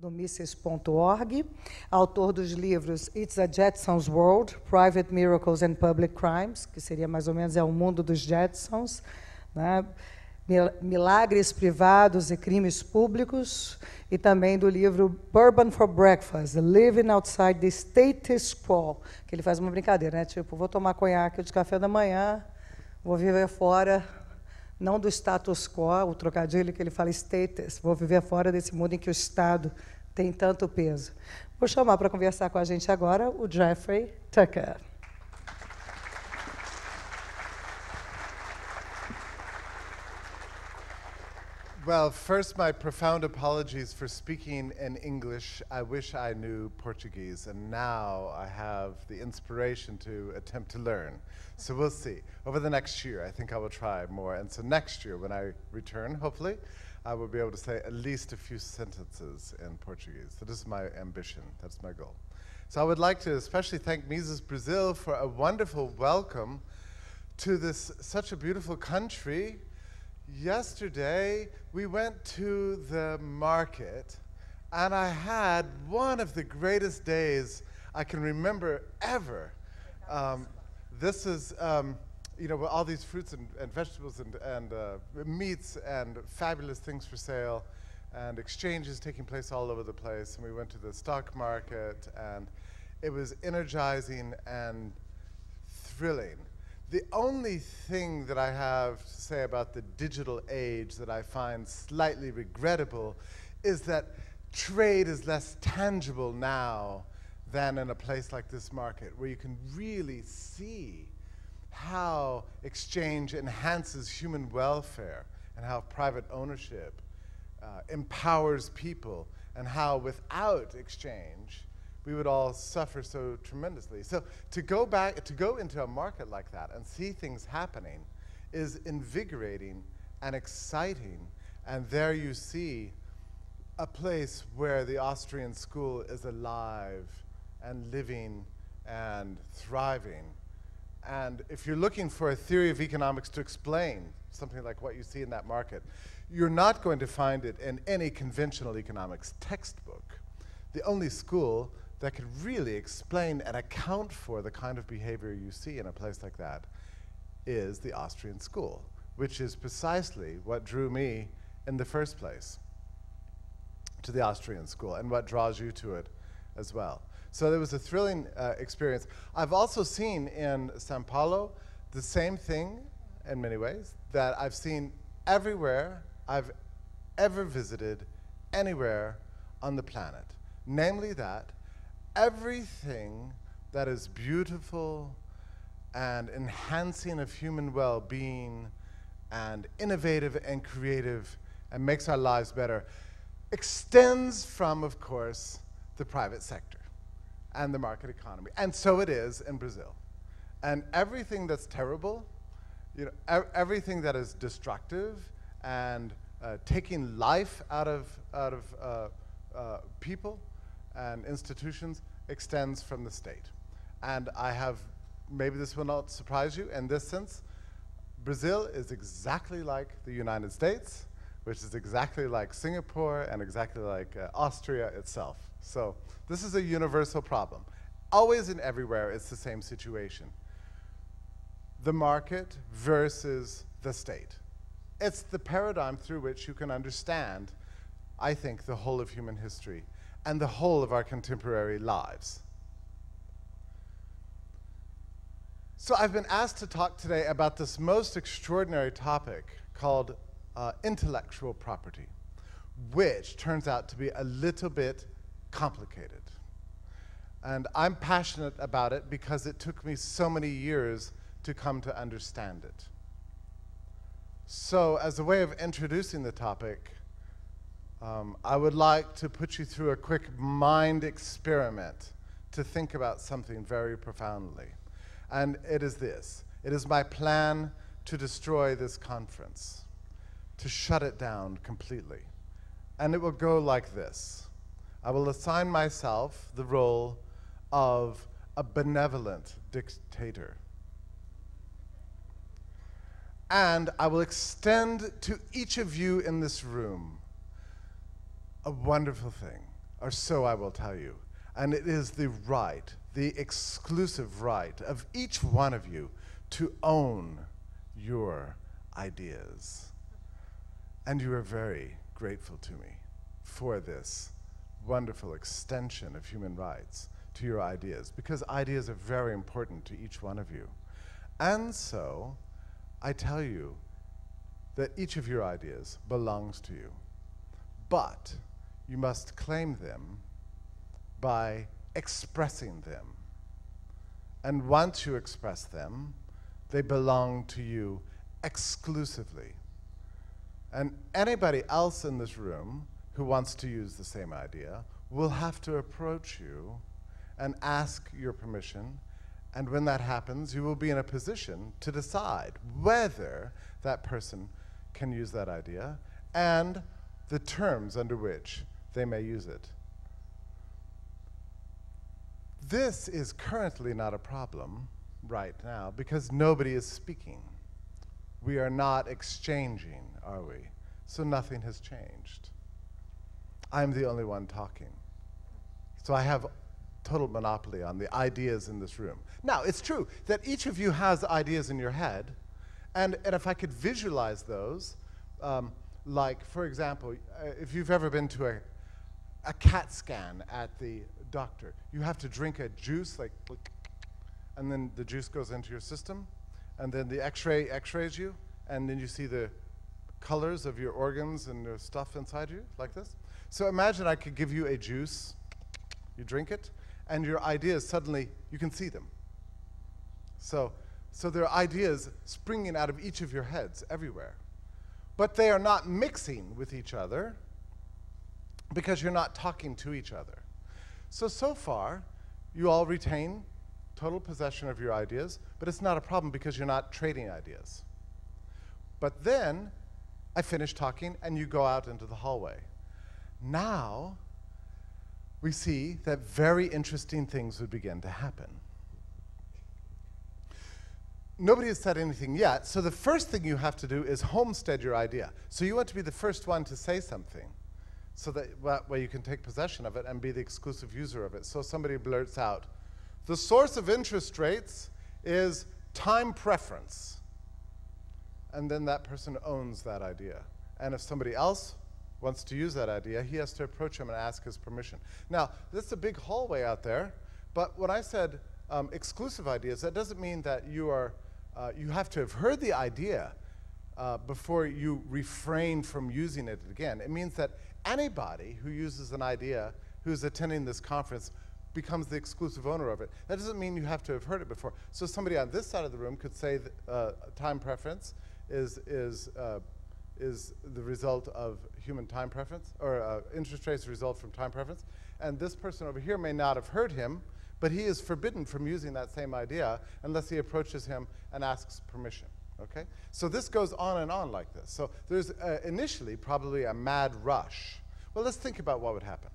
do Mises.org, autor dos livros It's a Jetsons World, Private Miracles and Public Crimes, que seria mais ou menos o mundo dos Jetsons, né? Milagres privados e crimes públicos, e também do livro Bourbon for Breakfast, Living Outside the Status Quo, que ele faz uma brincadeira, né? Tipo, vou tomar conhaque de café da manhã, vou viver fora, não do status quo, o trocadilho que ele fala status, vou viver fora desse mundo em que o Estado tem tanto peso. Vou chamar para conversar com a gente agora o Jeffrey Tucker. Well, first, my profound apologies for speaking in English. I wish I knew Portuguese, and now I have the inspiration to attempt to learn. So we'll see. Over the next year, I think I will try more. And so next year, when I return, hopefully, I will be able to say at least a few sentences in Portuguese. That is my ambition. That's my goal. So I would like to especially thank Mises Brazil for a wonderful welcome to this such a beautiful country. Yesterday, we went to the market, and I had one of the greatest days I can remember ever. This is, you know, all these fruits and vegetables and meats and fabulous things for sale, and exchanges taking place all over the place. And we went to the stock market, and it was energizing and thrilling. The only thing that I have to say about the digital age that I find slightly regrettable is that trade is less tangible now than in a place like this market, where you can really see how exchange enhances human welfare and how private ownership empowers people, and how without exchange we would all suffer so tremendously. So to go into a market like that and see things happening is invigorating and exciting. And there you see a place where the Austrian school is alive and living and thriving. And if you're looking for a theory of economics to explain something like what you see in that market, you're not going to find it in any conventional economics textbook. The only school that could really explain and account for the kind of behavior you see in a place like that is the Austrian school, which is precisely what drew me in the first place to the Austrian school, and what draws you to it as well. So it was a thrilling experience. I've also seen in São Paulo the same thing in many ways that I've seen everywhere I've ever visited anywhere on the planet, namely that everything that is beautiful and enhancing of human well-being and innovative and creative and makes our lives better extends from, of course, the private sector and the market economy. And so it is in Brazil. And everything that's terrible, you know, everything that is destructive and taking life out of people and institutions extends from the state. And I have, maybe this will not surprise you, in this sense, Brazil is exactly like the United States, which is exactly like Singapore and exactly like Austria itself. So this is a universal problem. Always and everywhere it's the same situation. The market versus the state. It's the paradigm through which you can understand, I think, the whole of human history and the whole of our contemporary lives. So I've been asked to talk today about this most extraordinary topic called intellectual property, which turns out to be a little bit complicated. And I'm passionate about it because it took me so many years to come to understand it. So as a way of introducing the topic, I would like to put you through a quick mind experiment to think about something very profoundly. And it is this. It is my plan to destroy this conference, to shut it down completely. And it will go like this. I will assign myself the role of a benevolent dictator. And I will extend to each of you in this room a wonderful thing, or so I will tell you. And it is the right, the exclusive right of each one of you to own your ideas. And you are very grateful to me for this wonderful extension of human rights to your ideas, because ideas are very important to each one of you. And so I tell you that each of your ideas belongs to you, but you must claim them by expressing them. And once you express them, they belong to you exclusively. And anybody else in this room who wants to use the same idea will have to approach you and ask your permission. And when that happens, you will be in a position to decide whether that person can use that idea and the terms under which they may use it. This is currently not a problem right now because nobody is speaking. We are not exchanging, are we? So nothing has changed. I'm the only one talking. So I have total monopoly on the ideas in this room. Now, it's true that each of you has ideas in your head, and if I could visualize those, like, for example, if you've ever been to a CAT scan at the doctor, you have to drink a juice, like, and then the juice goes into your system, and then the X-ray X-rays you, and then you see the colors of your organs and the stuff inside you, like this. So imagine I could give you a juice, you drink it, and your ideas suddenly, you can see them. So there are ideas springing out of each of your heads everywhere. But they are not mixing with each other because you're not talking to each other. So far, you all retain total possession of your ideas, but it's not a problem because you're not trading ideas. But then, I finish talking and you go out into the hallway. Now, we see that very interesting things would begin to happen. Nobody has said anything yet, so the first thing you have to do is homestead your idea. So you want to be the first one to say something, so that way you can take possession of it and be the exclusive user of it. So somebody blurts out, the source of interest rates is time preference. And then that person owns that idea. And if somebody else wants to use that idea, he has to approach him and ask his permission. Now, this is a big hallway out there, but when I said exclusive ideas, that doesn't mean that you have to have heard the idea before you refrain from using it again. It means that anybody who uses an idea who's attending this conference becomes the exclusive owner of it. That doesn't mean you have to have heard it before. So somebody on this side of the room could say that time preference is the result of human time preference, or interest rates result from time preference. And this person over here may not have heard him, but he is forbidden from using that same idea unless he approaches him and asks permission, okay? So this goes on and on like this. So there's initially probably a mad rush. Well, let's think about what would happen.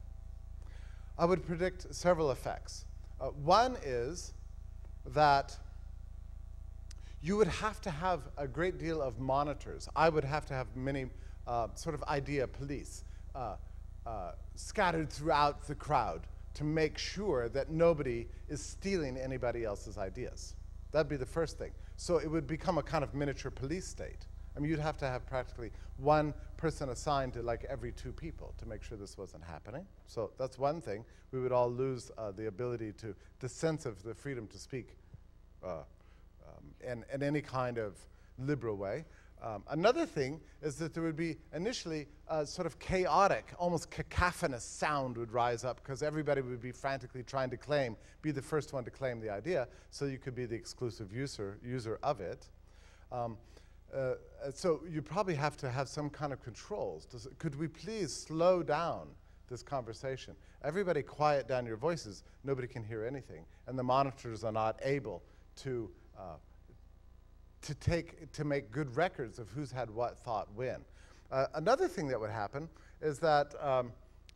I would predict several effects. One is that you would have to have a great deal of monitors. I would have to have many sort of idea police scattered throughout the crowd to make sure that nobody is stealing anybody else's ideas. That'd be the first thing. So it would become a kind of miniature police state. I mean, you'd have to have practically one person assigned to like every 2 people to make sure this wasn't happening. So that's one thing. We would all lose the ability to, the sense of the freedom to speak in any kind of liberal way. Another thing is that there would be initially a sort of chaotic, almost cacophonous sound would rise up because everybody would be frantically trying to be the first one to claim the idea, so you could be the exclusive user of it. So you probably have to have some kind of controls. Could we please slow down this conversation? Everybody quiet down your voices. Nobody can hear anything. And the monitors are not able to make good records of who's had what thought when. Another thing that would happen is that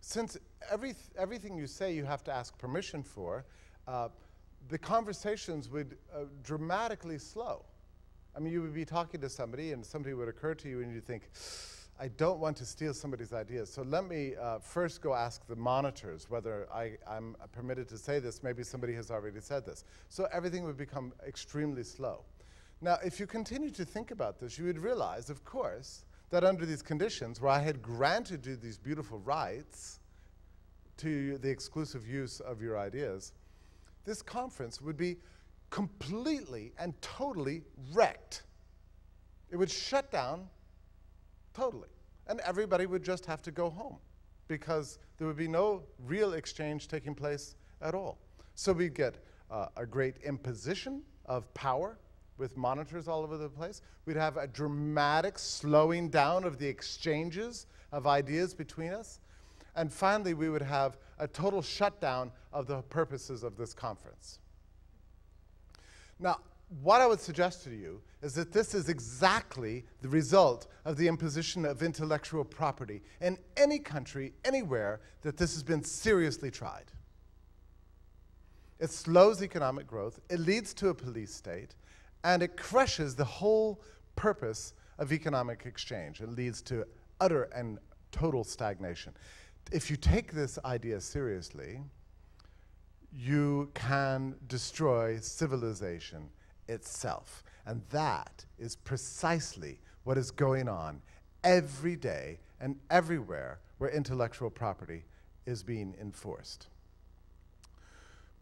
since everything you say you have to ask permission for, the conversations would dramatically slow. I mean, you would be talking to somebody and somebody would occur to you and you'd think, I don't want to steal somebody's ideas. So let me first go ask the monitors whether I'm permitted to say this. Maybe somebody has already said this. So everything would become extremely slow. Now, if you continue to think about this, you would realize, of course, that under these conditions where I had granted you these beautiful rights to the exclusive use of your ideas, this conference would be completely and totally wrecked. It would shut down totally. And everybody would just have to go home because there would be no real exchange taking place at all. So we'd get a great imposition of power with monitors all over the place. We'd have a dramatic slowing down of the exchanges of ideas between us. And finally, we would have a total shutdown of the purposes of this conference. Now, what I would suggest to you is that this is exactly the result of the imposition of intellectual property in any country, anywhere, that this has been seriously tried. It slows economic growth, it leads to a police state, and it crushes the whole purpose of economic exchange. It leads to utter and total stagnation. If you take this idea seriously, you can destroy civilization itself. And that is precisely what is going on every day and everywhere where intellectual property is being enforced.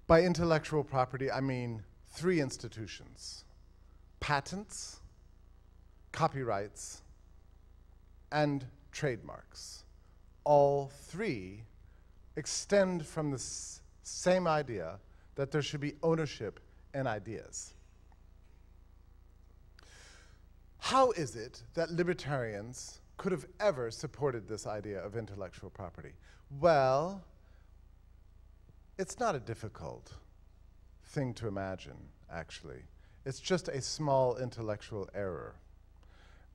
By intellectual property, I mean three institutions: patents, copyrights, and trademarks. All three extend from the same idea that there should be ownership in ideas. How is it that libertarians could have ever supported this idea of intellectual property? Well, it's not a difficult thing to imagine, actually. It's just a small intellectual error.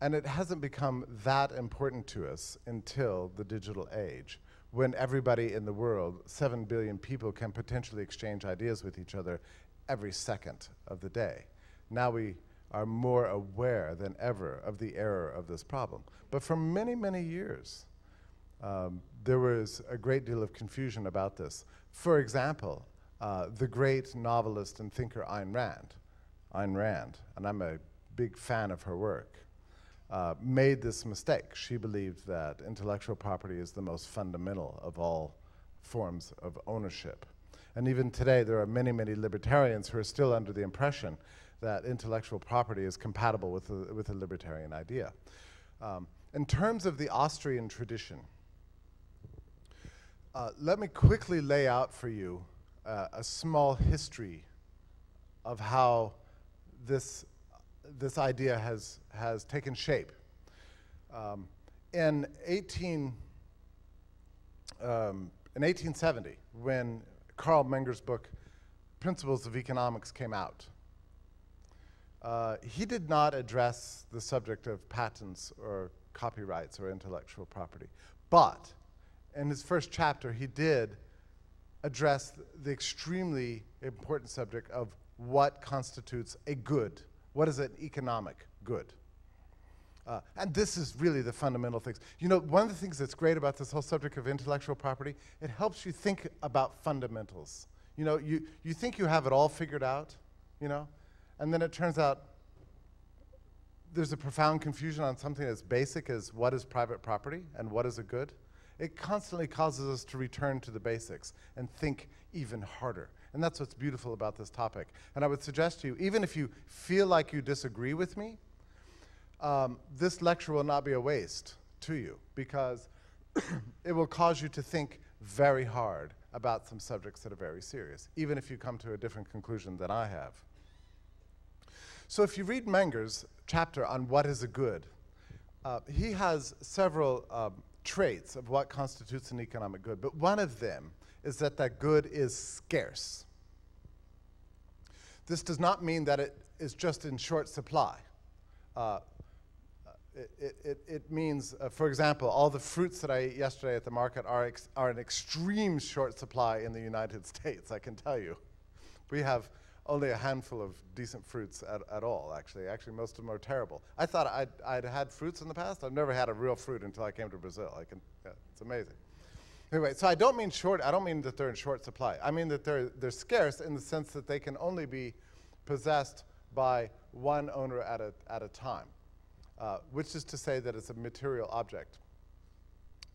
And it hasn't become that important to us until the digital age, when everybody in the world, 7 billion people, can potentially exchange ideas with each other every second of the day. Now we are more aware than ever of the error of this problem. But for many, many years, there was a great deal of confusion about this. For example, the great novelist and thinker Ayn Rand, and I'm a big fan of her work, made this mistake. She believed that intellectual property is the most fundamental of all forms of ownership. And even today, there are many, many libertarians who are still under the impression that intellectual property is compatible with a libertarian idea. In terms of the Austrian tradition, let me quickly lay out for you a small history of how this idea has taken shape. In 1870, when Karl Menger's book, Principles of Economics, came out, he did not address the subject of patents or copyrights or intellectual property. But in his first chapter, he did address the extremely important subject of what constitutes a good. What is an economic good? And this is really the fundamental things. You know, one of the things that's great about this whole subject of intellectual property, it helps you think about fundamentals. You know, you think you have it all figured out, you know, and then it turns out there's a profound confusion on something as basic as what is private property and what is a good. It constantly causes us to return to the basics and think even harder. And that's what's beautiful about this topic. And I would suggest to you, even if you feel like you disagree with me, this lecture will not be a waste to you, because it will cause you to think very hard about some subjects that are very serious, even if you come to a different conclusion than I have. So if you read Menger's chapter on what is a good, he has several traits of what constitutes an economic good, but one of them is that that good is scarce. This does not mean that it is just in short supply. It means, for example, all the fruits that I ate yesterday at the market are in extreme short supply in the United States, I can tell you. We have only a handful of decent fruits at all, actually. Actually, most of them are terrible. I thought I'd had fruits in the past. I've never had a real fruit until I came to Brazil. It's amazing. Anyway, so I don't mean that they're in short supply. I mean that they're scarce in the sense that they can only be possessed by one owner at a time, which is to say that it's a material object.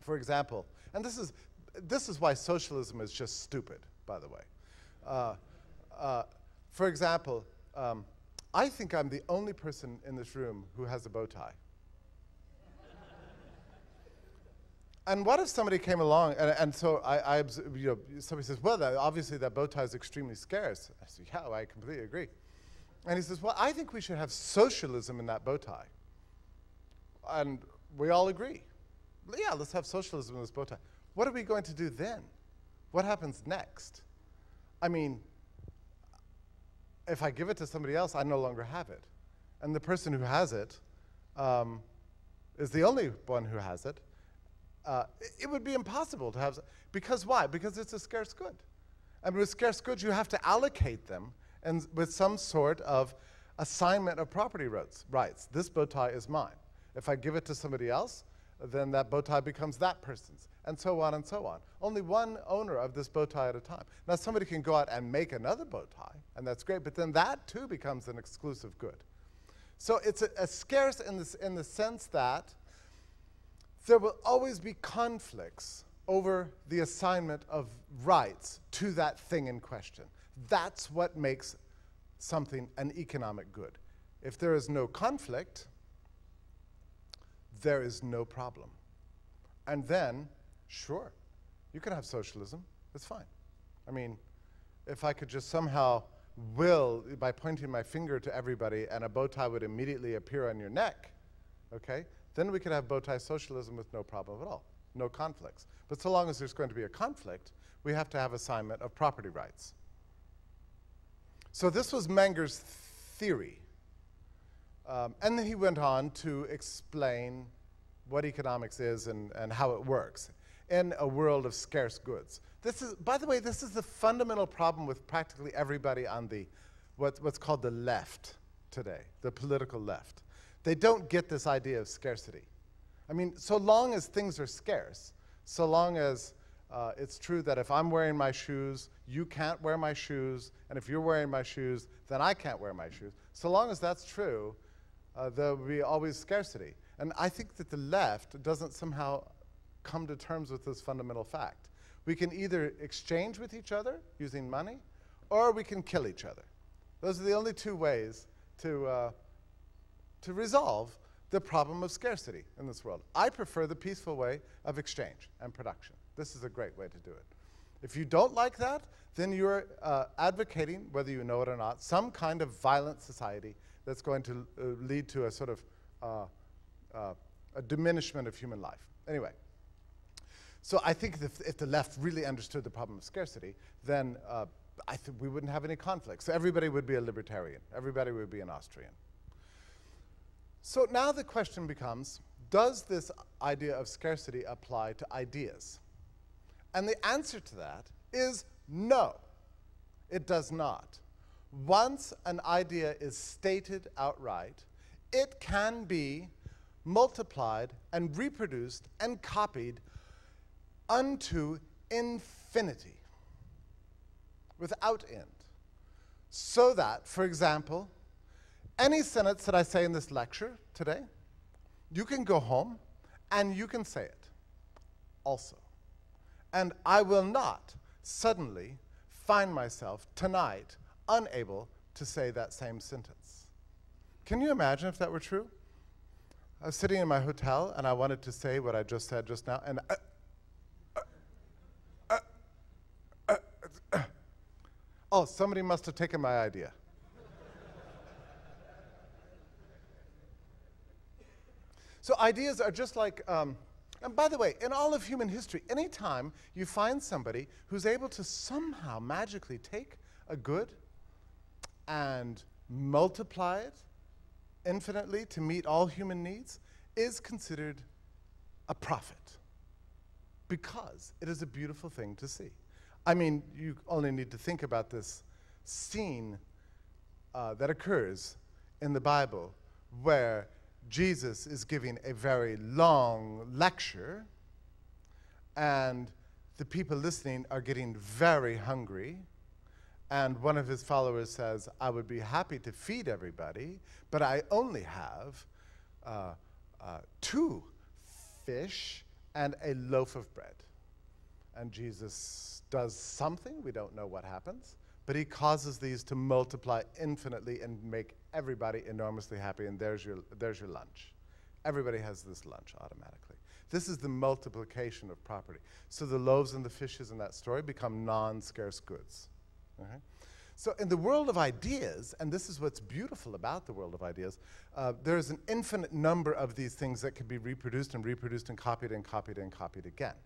For example, and this is why socialism is just stupid, by the way. For example, I think I'm the only person in this room who has a bow tie. And what if somebody came along, and so somebody says, well, obviously that bow tie is extremely scarce. I say, yeah, I completely agree. And he says, well, I think we should have socialism in that bow tie. And we all agree. Yeah, let's have socialism in this bow tie. What are we going to do then? What happens next? I mean, if I give it to somebody else, I no longer have it. And the person who has it is the only one who has it. It would be impossible to have, because why? Because it's a scarce good. And with scarce goods, you have to allocate them and with some sort of assignment of property rights. This bow tie is mine. If I give it to somebody else, then that bow tie becomes that person's, and so on and so on. Only one owner of this bow tie at a time. Now, somebody can go out and make another bow tie, and that's great, but then that too becomes an exclusive good. So it's a scarce in the sense that there will always be conflicts over the assignment of rights to that thing in question. That's what makes something an economic good. If there is no conflict, there is no problem. And then, sure, you can have socialism. It's fine. I mean, if I could just somehow will, by pointing my finger to everybody and a bow tie would immediately appear on your neck, okay, then we could have bow tie socialism with no problem at all, no conflicts. But so long as there's going to be a conflict, we have to have assignment of property rights. So this was Menger's theory. And then he went on to explain what economics is and how it works in a world of scarce goods. This is, by the way, this is the fundamental problem with practically everybody on the what's called the left today, the political left. They don't get this idea of scarcity. I mean, so long as things are scarce, so long as it's true that if I'm wearing my shoes, you can't wear my shoes, and if you're wearing my shoes, then I can't wear my shoes. So long as that's true, there will be always scarcity. And I think that the left doesn't somehow come to terms with this fundamental fact. We can either exchange with each other using money, or we can kill each other. Those are the only two ways to resolve the problem of scarcity in this world. I prefer the peaceful way of exchange and production. This is a great way to do it. If you don't like that, then you're advocating, whether you know it or not, some kind of violent society that's going to lead to a sort of a diminishment of human life. Anyway, so I think if the left really understood the problem of scarcity, then I think we wouldn't have any conflicts. So everybody would be a libertarian. Everybody would be an Austrian. So now the question becomes, does this idea of scarcity apply to ideas? And the answer to that is no, it does not. Once an idea is stated outright, it can be multiplied and reproduced and copied unto infinity, without end. So that, for example, any sentence that I say in this lecture today, you can go home and you can say it also. And I will not suddenly find myself tonight unable to say that same sentence. Can you imagine if that were true? I was sitting in my hotel and I wanted to say what I just said just now, and oh, somebody must have taken my idea. So ideas are just like, and by the way, in all of human history, anytime you find somebody who's able to somehow magically take a good and multiply it infinitely to meet all human needs is considered a prophet, because it is a beautiful thing to see. I mean, you only need to think about this scene that occurs in the Bible where Jesus is giving a very long lecture and the people listening are getting very hungry, and one of his followers says, I would be happy to feed everybody, but I only have 2 fish and a loaf of bread. And Jesus does something, we don't know what happens, but he causes these to multiply infinitely and make everybody enormously happy, and there's your lunch. Everybody has this lunch automatically. This is the multiplication of property. So the loaves and the fishes in that story become non-scarce goods. Okay? So in the world of ideas, and this is what's beautiful about the world of ideas, there's an infinite number of these things that can be reproduced and reproduced and copied and copied and copied again.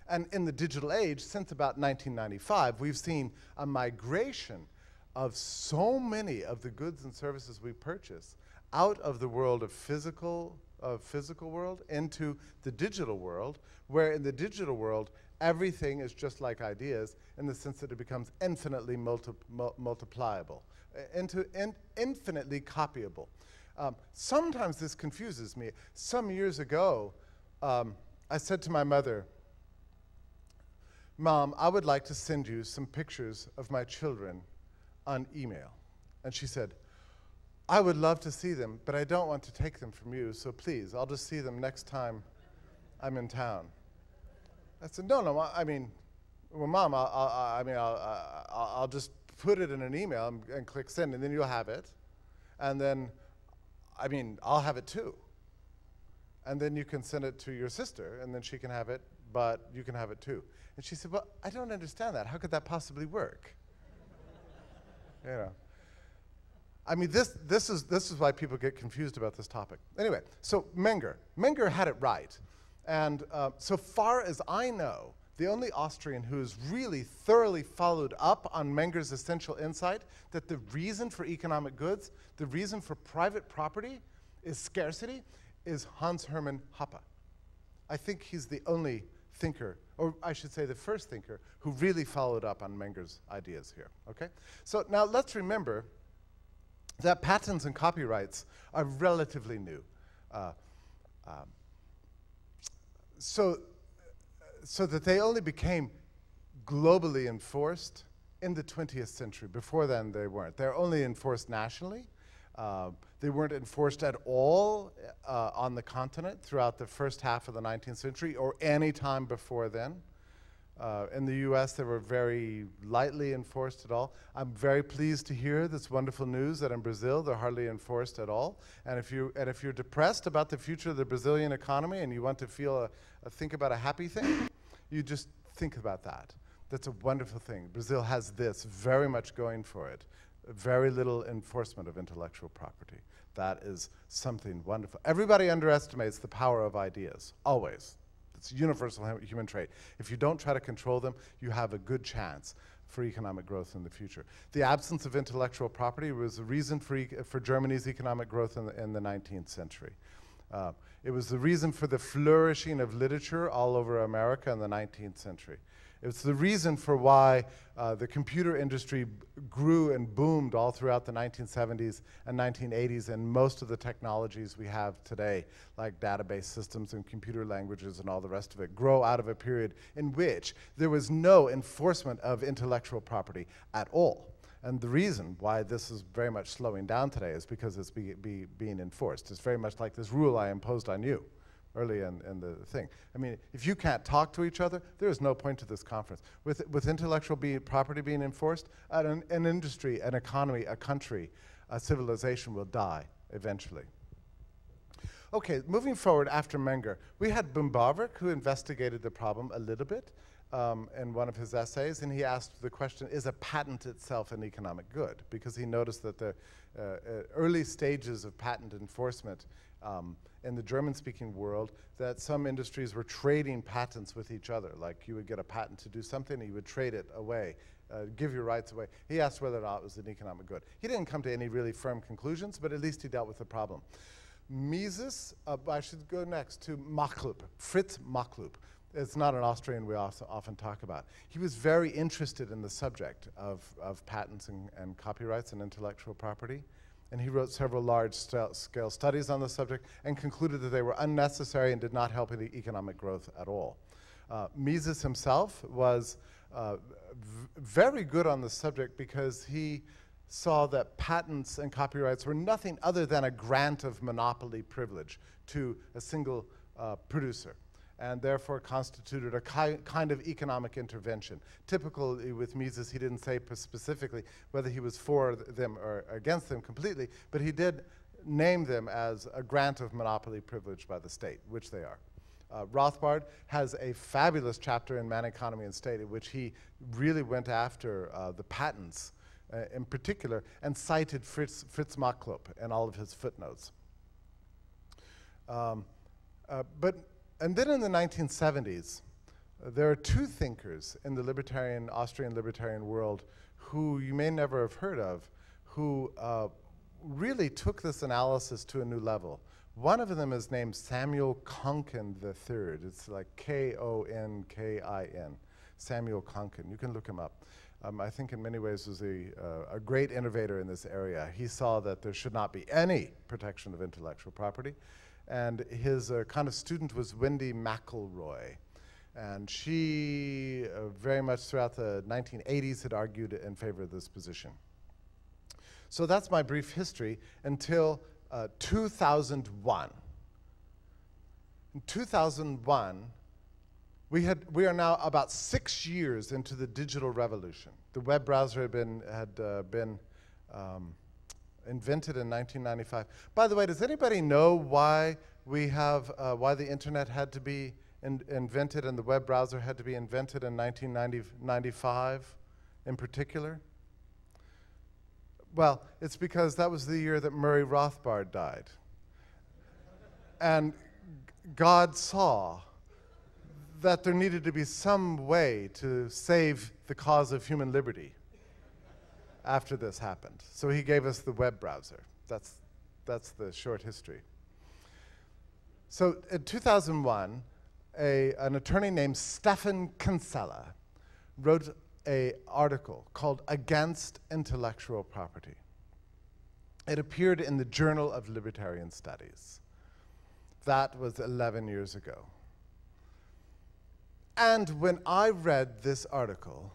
And in the digital age, since about 1995, we've seen a migration of so many of the goods and services we purchase out of the world of physical world into the digital world, where in the digital world, everything is just like ideas in the sense that it becomes infinitely multipliable, infinitely copyable. Sometimes this confuses me. Some years ago, I said to my mother, Mom, I would like to send you some pictures of my children on email. And she said, I would love to see them, but I don't want to take them from you, so please, I'll just see them next time I'm in town. I said, no, I mean, well, Mom, I'll just put it in an email and click send, and then you'll have it. And then, I mean, I'll have it too. And then you can send it to your sister, and then she can have it, but you can have it too. And she said, well, I don't understand that. How could that possibly work? You know. I mean, this is why people get confused about this topic. Anyway, so Menger had it right. And so far as I know, the only Austrian who has really thoroughly followed up on Menger's essential insight that the reason for economic goods, the reason for private property is scarcity, is Hans Hermann Hoppe. I think he's the only thinker, or I should say the first thinker, who really followed up on Menger's ideas here, okay? So now let's remember that patents and copyrights are relatively new. So that they only became globally enforced in the 20th century. Before then, they weren't. They're only enforced nationally. They weren't enforced at all on the continent throughout the first half of the 19th century or any time before then. In the US, they were very lightly enforced at all. I'm very pleased to hear this wonderful news that in Brazil, they're hardly enforced at all. And if you're depressed about the future of the Brazilian economy and you want to think about a happy thing, you just think about that. That's a wonderful thing. Brazil has this very much going for it. Very little enforcement of intellectual property. That is something wonderful. Everybody underestimates the power of ideas, always. It's a universal human trait. If you don't try to control them, you have a good chance for economic growth in the future. The absence of intellectual property was the reason for Germany's economic growth in the 19th century. It was the reason for the flourishing of literature all over America in the 19th century. It's the reason for why the computer industry grew and boomed all throughout the 1970s and 1980s, and most of the technologies we have today, like database systems and computer languages and all the rest of it, grow out of a period in which there was no enforcement of intellectual property at all. And the reason why this is very much slowing down today is because it's being enforced. It's very much like this rule I imposed on you early in the thing. I mean, if you can't talk to each other, there is no point to this conference. With intellectual property being enforced, an industry, an economy, a country, a civilization will die eventually. Okay, moving forward after Menger, we had Bumbarvik, who investigated the problem a little bit in one of his essays, and he asked the question, is a patent itself an economic good? Because he noticed that the early stages of patent enforcement in the German-speaking world, that some industries were trading patents with each other. Like you would get a patent to do something, and you would trade it away, give your rights away. He asked whether or not it was an economic good. He didn't come to any really firm conclusions, but at least he dealt with the problem. Mises, I should go next to Machlup, Fritz Machlup. it's not an Austrian we also often talk about. He was very interested in the subject of patents and copyrights and intellectual property. And he wrote several large-scale studies on the subject and concluded that they were unnecessary and did not help any economic growth at all. Mises himself was very good on the subject because he saw that patents and copyrights were nothing other than a grant of monopoly privilege to a single producer, and therefore constituted a kind of economic intervention. Typically with Mises, he didn't say specifically whether he was for them or against them completely, but he did name them as a grant of monopoly privilege by the state, which they are. Rothbard has a fabulous chapter in Man, Economy, and State in which he really went after the patents in particular and cited Fritz Machlup in all of his footnotes. And then in the 1970s, there are two thinkers in the Austrian libertarian world who you may never have heard of, who really took this analysis to a new level. One of them is named Samuel Konkin III. It's like Konkin, Samuel Konkin. You can look him up. I think in many ways was a great innovator in this area. He saw that there should not be any protection of intellectual property. And his kind of student was Wendy McElroy. And she very much throughout the 1980s had argued in favor of this position. So that's my brief history until 2001. In 2001, we are now about 6 years into the digital revolution. The web browser had been invented in 1995. By the way, does anybody know why why the internet had to be invented and the web browser had to be invented in 1995 in particular? Well, it's because that was the year that Murray Rothbard died. And God saw that there needed to be some way to save the cause of human liberty after this happened. So he gave us the web browser. That's the short history. So in 2001, an attorney named Stefan Kinsella wrote an article called Against Intellectual Property. It appeared in the Journal of Libertarian Studies. That was 11 years ago. And when I read this article,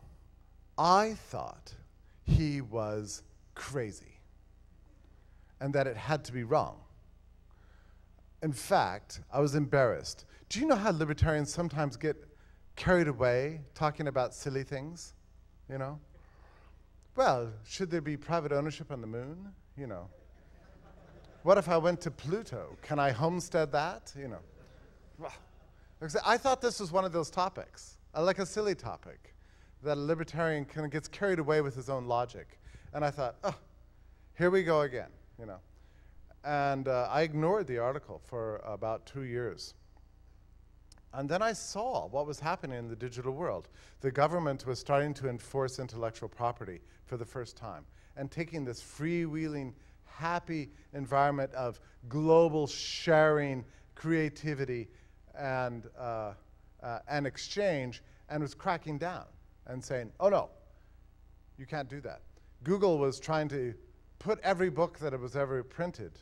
I thought he was crazy and that it had to be wrong. In fact, I was embarrassed. Do you know how libertarians sometimes get carried away talking about silly things? You know? Well, should there be private ownership on the moon? You know. What if I went to Pluto? Can I homestead that? You know. Well, I thought this was one of those topics, like a silly topic, that a libertarian kind of gets carried away with his own logic. And I thought, oh, here we go again, you know. And I ignored the article for about 2 years. And then I saw what was happening in the digital world. The government was starting to enforce intellectual property for the first time and taking this freewheeling, happy environment of global sharing, creativity, and exchange, and was cracking down and saying, oh no, you can't do that. Google was trying to put every book that it was ever printed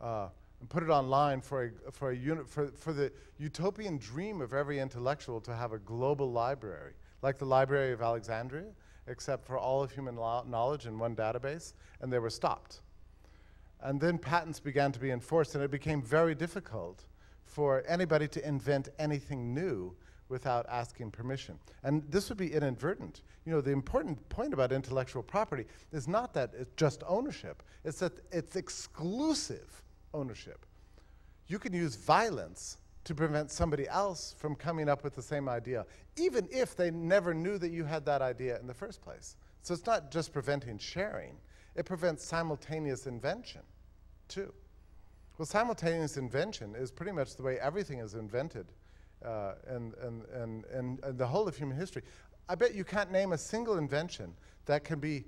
and put it online for the utopian dream of every intellectual to have a global library, like the Library of Alexandria, except for all of human knowledge in one database, and they were stopped. And then patents began to be enforced, and it became very difficult for anybody to invent anything new without asking permission. And this would be inadvertent. You know, the important point about intellectual property is not that it's just ownership, it's that it's exclusive ownership. You can use violence to prevent somebody else from coming up with the same idea, even if they never knew that you had that idea in the first place. So it's not just preventing sharing, it prevents simultaneous invention, too. Well, simultaneous invention is pretty much the way everything is invented in the whole of human history. I bet you can't name a single invention that can be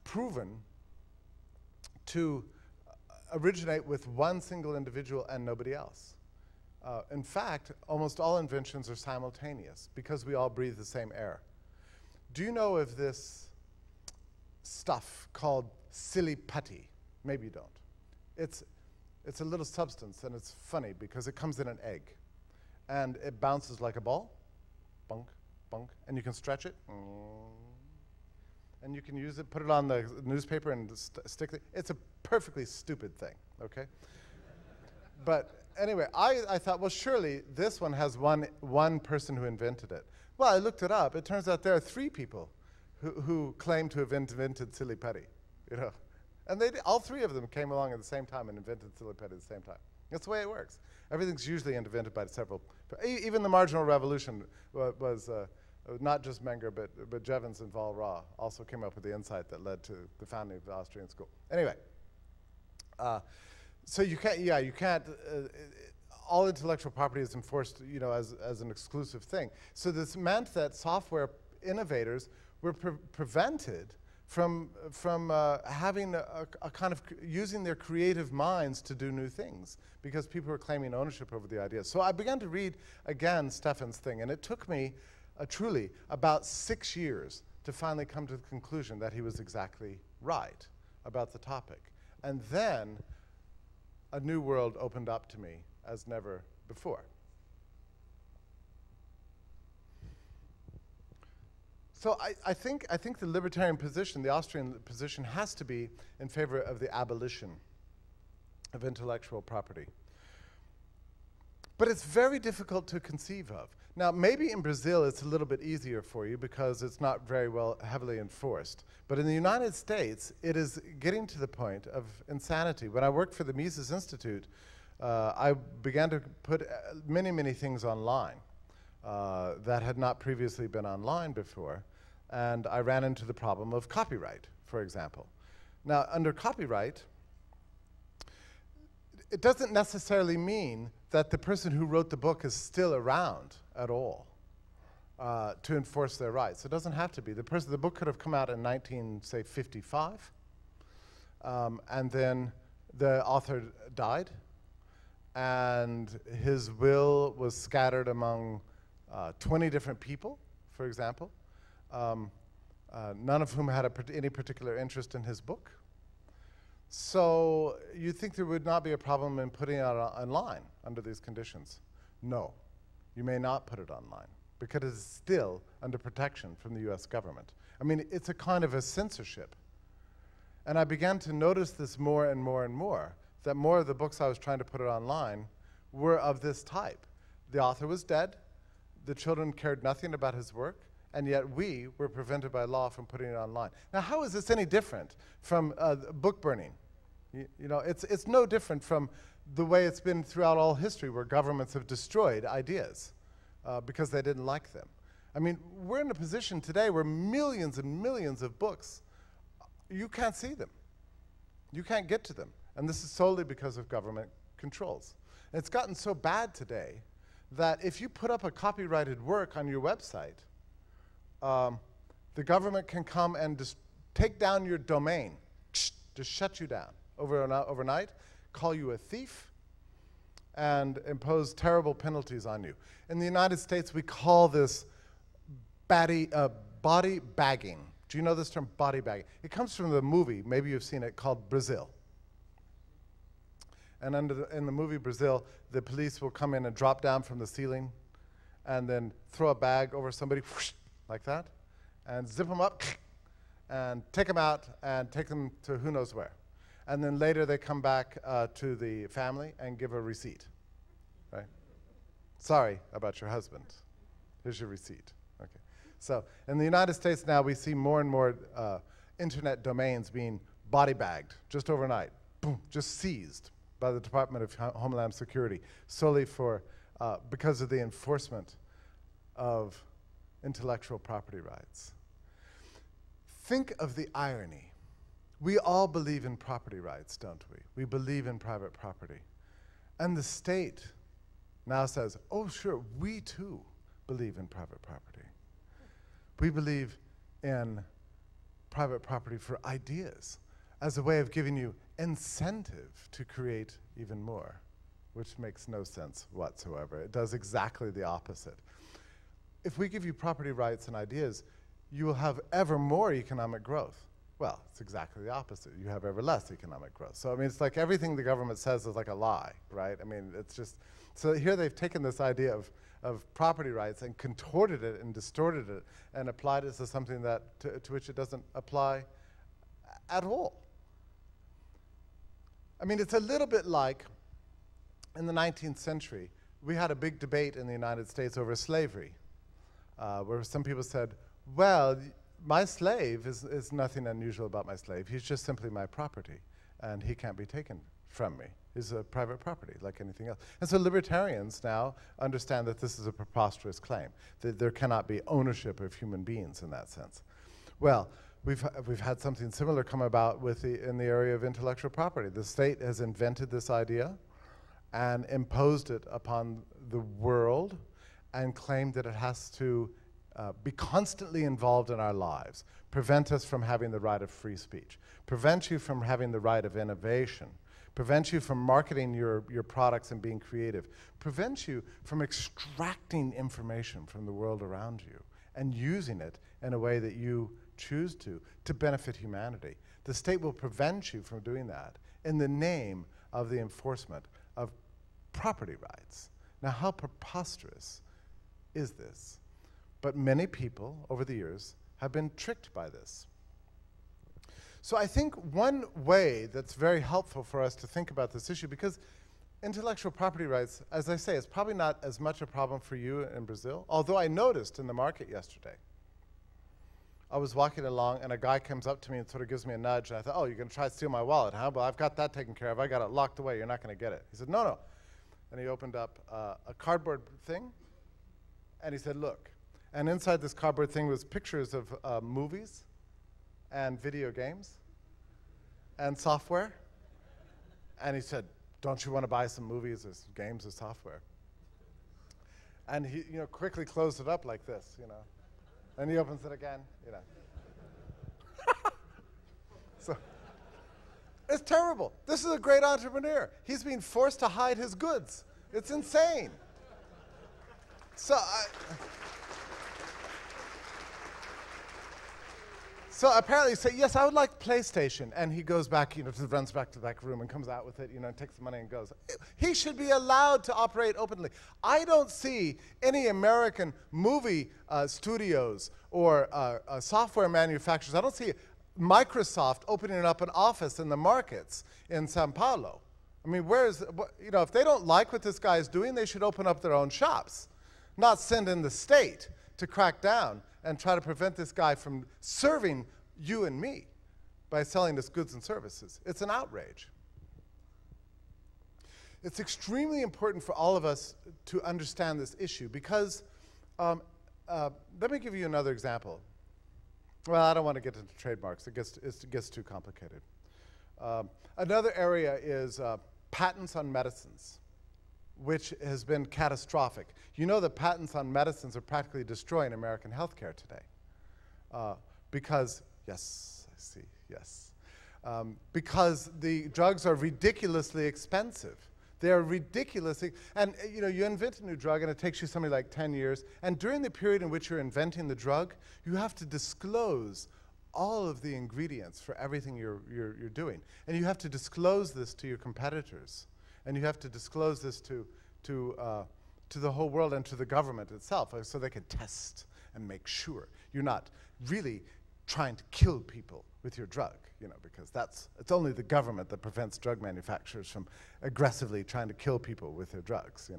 proven to originate with one single individual and nobody else. In fact, almost all inventions are simultaneous because we all breathe the same air. Do you know of this stuff called silly putty? Maybe you don't. It's a little substance, and it's funny because it comes in an egg. And it bounces like a ball, bunk, bunk, and you can stretch it. And you can use it, put it on the newspaper and stick it. It's a perfectly stupid thing, okay? But anyway, I thought, well, surely this one has one person who invented it. Well, I looked it up. It turns out there are 3 people who claim to have invented silly putty, you know. And all 3 of them came along at the same time and invented silly putty at the same time. That's the way it works. Everything's usually invented by several. Even the marginal revolution was not just Menger, but Jevons and Val Ra also came up with the insight that led to the founding of the Austrian school. Anyway, so you can't. All intellectual property is enforced, you know, as an exclusive thing. So this meant that software innovators were prevented from having a kind of using their creative minds to do new things because people were claiming ownership over the ideas. So I began to read again Stefan's thing, and it took me truly about 6 years to finally come to the conclusion that he was exactly right about the topic. And then a new world opened up to me as never before. So I think the libertarian position, the Austrian position, has to be in favor of the abolition of intellectual property. But it's very difficult to conceive of. Now, maybe in Brazil it's a little bit easier for you because it's not very well heavily enforced. But in the United States, it is getting to the point of insanity. When I worked for the Mises Institute, I began to put many, many things online that had not previously been online before. And I ran into the problem of copyright, for example. Now, under copyright, it doesn't necessarily mean that the person who wrote the book is still around at all to enforce their rights. It doesn't have to be. The book could have come out in 1955, and then the author died, and his will was scattered among 20 different people, for example, none of whom had any particular interest in his book. So you think there would not be a problem in putting it online under these conditions? No, you may not put it online because it is still under protection from the US government. I mean, it's a kind of a censorship. And I began to notice this more and more and more, that more of the books I was trying to put it online were of this type. The author was dead, the children cared nothing about his work, and yet we were prevented by law from putting it online. Now, how is this any different from book burning? You know, it's no different from the way it's been throughout all history where governments have destroyed ideas because they didn't like them. I mean, we're in a position today where millions and millions of books, you can't see them. You can't get to them. And this is solely because of government controls. And it's gotten so bad today that if you put up a copyrighted work on your website, the government can come and just take down your domain, just shut you down overnight, call you a thief, and impose terrible penalties on you. In the United States, we call this body bagging. Do you know this term, body bagging? It comes from the movie, maybe you've seen it, called Brazil. And in the movie Brazil, the police will come in and drop down from the ceiling and then throw a bag over somebody, whoosh, like that, and zip them up, and take them out and take them to who knows where. And then later they come back to the family and give a receipt, right? Sorry about your husband. Here's your receipt. Okay. So in the United States now, we see more and more internet domains being body bagged just overnight, boom, just seized by the Department of Homeland Security, solely for because of the enforcement of intellectual property rights. Think of the irony. We all believe in property rights, don't we? We believe in private property. And the state now says, oh, sure, we too believe in private property. We believe in private property for ideas as a way of giving you incentive to create even more which makes no sense whatsoever. It does exactly the opposite. If we give you property rights and ideas, you will have ever more economic growth. Well, it's exactly the opposite. You have ever less economic growth. So, I mean, it's like everything the government says is like a lie, right? I mean, it's just, so here they've taken this idea of property rights and contorted it and distorted it and applied it to something that, to which it doesn't apply at all. I mean, it's a little bit like in the 19th century, we had a big debate in the United States over slavery, where some people said, well, my slave is nothing unusual about my slave. He's just simply my property, and he can't be taken from me. He's a private property, like anything else. And so libertarians now understand that this is a preposterous claim, that there cannot be ownership of human beings in that sense. Well, we've had something similar come about in the area of intellectual property. The state has invented this idea and imposed it upon the world and claimed that it has to be constantly involved in our lives, prevent us from having the right of free speech, prevent you from having the right of innovation, prevent you from marketing your products and being creative, prevent you from extracting information from the world around you and using it in a way that you choose to benefit humanity. The state will prevent you from doing that in the name of the enforcement of property rights. Now, how preposterous is this? But many people over the years have been tricked by this. So I think one way that's very helpful for us to think about this issue, because intellectual property rights, as I say, is probably not as much a problem for you in Brazil, although I noticed in the market yesterday, I was walking along and a guy comes up to me and sort of gives me a nudge, and I thought, oh, you're going to try to steal my wallet, huh? Well, I've got that taken care of. I got it locked away. You're not going to get it. He said, no, no. And he opened up a cardboard thing, and he said, look. And inside this cardboard thing was pictures of movies and video games and software. And he said, don't you want to buy some movies or some games or software? And he, quickly closed it up like this, And he opens it again, So it's terrible. This is a great entrepreneur. He's being forced to hide his goods. It's insane. So apparently he said, yes, I would like PlayStation. And he goes back, runs back to the back room and comes out with it, and takes the money and goes. He should be allowed to operate openly. I don't see any American movie studios or software manufacturers. I don't see Microsoft opening up an office in the markets in Sao Paulo. I mean, if they don't like what this guy is doing, they should open up their own shops, not send in the state to crack down and try to prevent this guy from serving you and me by selling us goods and services. It's an outrage. It's extremely important for all of us to understand this issue because, let me give you another example. Well, I don't want to get into trademarks. It gets too complicated. Another area is patents on medicines, which has been catastrophic. You know that patents on medicines are practically destroying American healthcare today. Because, yes, I see, yes. Because the drugs are ridiculously expensive. They're ridiculously, and you invent a new drug and it takes you something like 10 years, and during the period in which you're inventing the drug, you have to disclose all of the ingredients for everything you're doing. And you have to disclose this to your competitors. And you have to disclose this to the whole world and to the government itself, so they can test and make sure you're not really trying to kill people with your drug, because it's only the government that prevents drug manufacturers from aggressively trying to kill people with their drugs,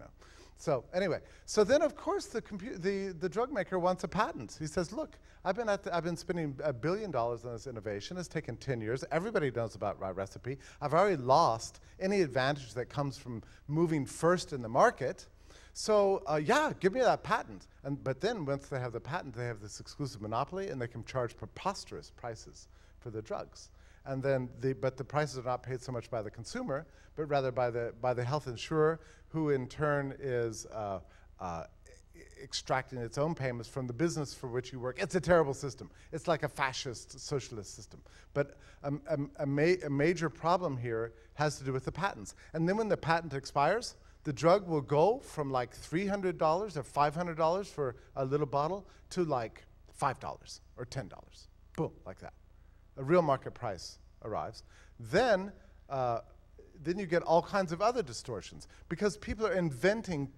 So anyway, so then of course the drug maker wants a patent. He says, look, I've been spending $1 billion on this innovation. It's taken 10 years. Everybody knows about my recipe. I've already lost any advantage that comes from moving first in the market. So yeah, give me that patent. But then once they have the patent, they have this exclusive monopoly, and they can charge preposterous prices for the drugs. And then but the prices are not paid so much by the consumer, but rather by the health insurer, who in turn is extracting its own payments from the business for which you work. It's a terrible system. It's like a fascist socialist system. But a major problem here has to do with the patents. And then when the patent expires, the drug will go from like $300 or $500 for a little bottle to like $5 or $10. Boom, like that. A real market price arrives. Then you get all kinds of other distortions because people are inventing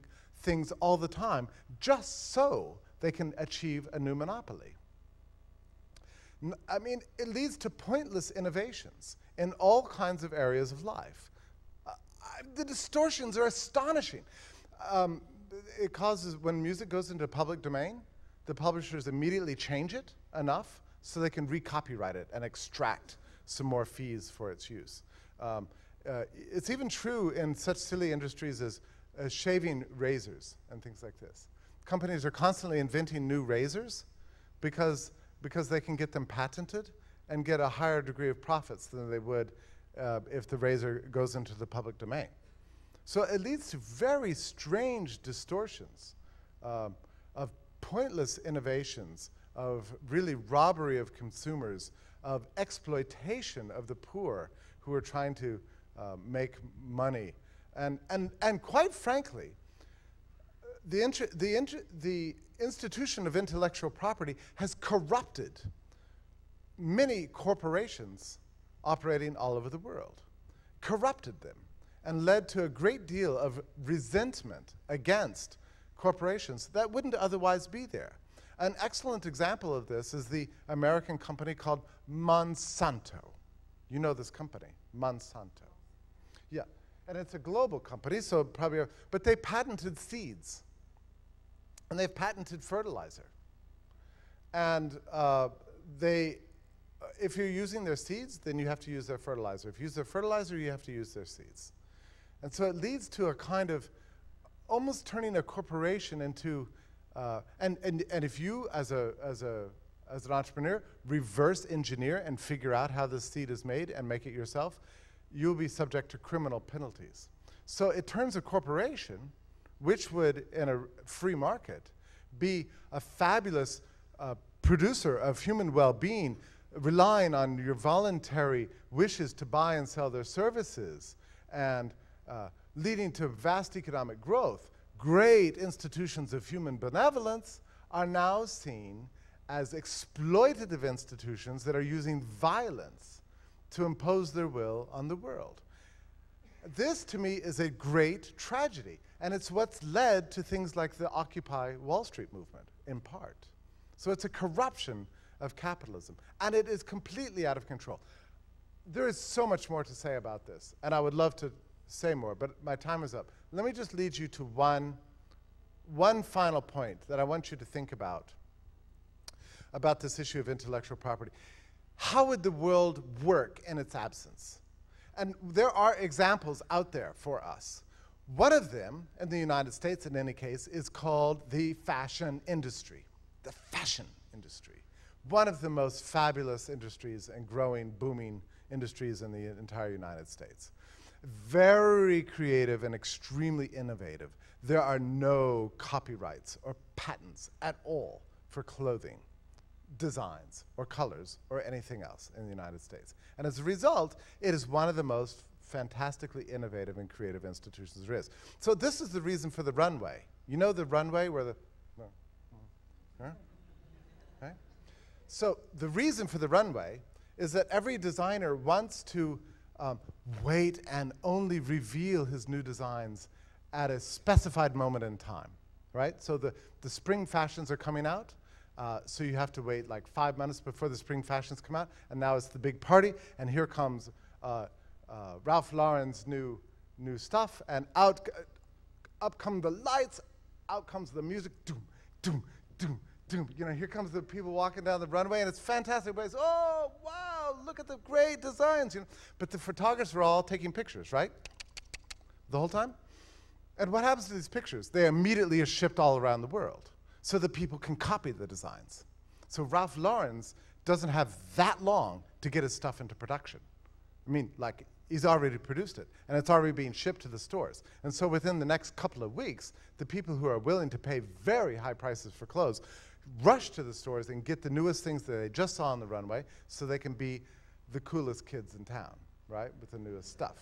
things all the time just so they can achieve a new monopoly. I mean, it leads to pointless innovations in all kinds of areas of life. The distortions are astonishing. It causes, when music goes into public domain, the publishers immediately change it enough so they can re-copyright it and extract some more fees for its use. It's even true in such silly industries as shaving razors and things like this. Companies are constantly inventing new razors because they can get them patented and get a higher degree of profits than they would if the razor goes into the public domain. So it leads to very strange distortions of pointless innovations, of really robbery of consumers, of exploitation of the poor who are trying to make money. And quite frankly, the institution of intellectual property has corrupted many corporations operating all over the world, corrupted them, and led to a great deal of resentment against corporations that wouldn't otherwise be there. An excellent example of this is the American company called Monsanto. You know this company, Monsanto. Yeah, and it's a global company, so probably, but they patented seeds, and they've patented fertilizer. And if you're using their seeds, then you have to use their fertilizer. If you use their fertilizer, you have to use their seeds. And so it leads to a kind of almost turning a corporation into, and if you, as an entrepreneur, reverse engineer and figure out how this seed is made and make it yourself, you'll be subject to criminal penalties. So it turns a corporation, which would, in a free market, be a fabulous producer of human well-being, relying on your voluntary wishes to buy and sell their services, and leading to vast economic growth. Great institutions of human benevolence are now seen as exploitative institutions that are using violence to impose their will on the world. This, to me, is a great tragedy, and it's what's led to things like the Occupy Wall Street movement, in part. So it's a corruption of capitalism, and it is completely out of control. There is so much more to say about this, and I would love to say more, but my time is up. Let me just lead you to one final point that I want you to think about this issue of intellectual property. How would the world work in its absence? And there are examples out there for us. One of them, in the United States in any case, is called the fashion industry. The fashion industry. One of the most fabulous industries and growing, booming industries in the entire United States. Very creative and extremely innovative. There are no copyrights or patents at all for clothing, designs, or colors, or anything else in the United States. And as a result, it is one of the most fantastically innovative and creative institutions there is. So this is the reason for the runway. You know the runway where the... No. Huh? Okay. So the reason for the runway is that every designer wants to wait and only reveal his new designs at a specified moment in time, right? So the spring fashions are coming out, so you have to wait like 5 months before the spring fashions come out, and now it's the big party, and here comes Ralph Lauren's new stuff, and up come the lights, out comes the music, doom, doom, doom, doom. You know, here comes the people walking down the runway, and it's fantastic. Everybody's, oh, wow, look at the great designs. You know? But the photographers are all taking pictures, right? The whole time? And what happens to these pictures? They immediately are shipped all around the world so that people can copy the designs. So Ralph Lauren's doesn't have that long to get his stuff into production. I mean, like, he's already produced it, and it's already being shipped to the stores. And so within the next couple of weeks, the people who are willing to pay very high prices for clothes rush to the stores and get the newest things that they just saw on the runway so they can be the coolest kids in town, right, with the newest stuff.